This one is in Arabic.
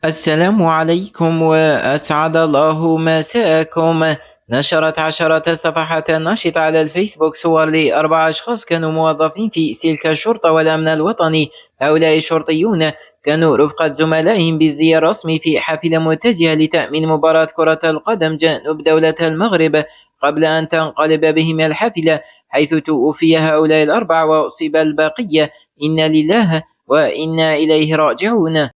السلام عليكم وأسعد الله مساءكم. نشرت عشرات الصفحات الناشطة على الفيسبوك صور لأربع أشخاص كانوا موظفين في سلك الشرطة والأمن الوطني. هؤلاء الشرطيون كانوا رفقة زملائهم بالزي الرسمي في حافلة متجهة لتأمين مباراة كرة القدم جنوب دولة المغرب، قبل أن تنقلب بهم الحافلة، حيث توفي هؤلاء الأربعة وأصيب البقية. إنا لله وإنا إليه راجعون.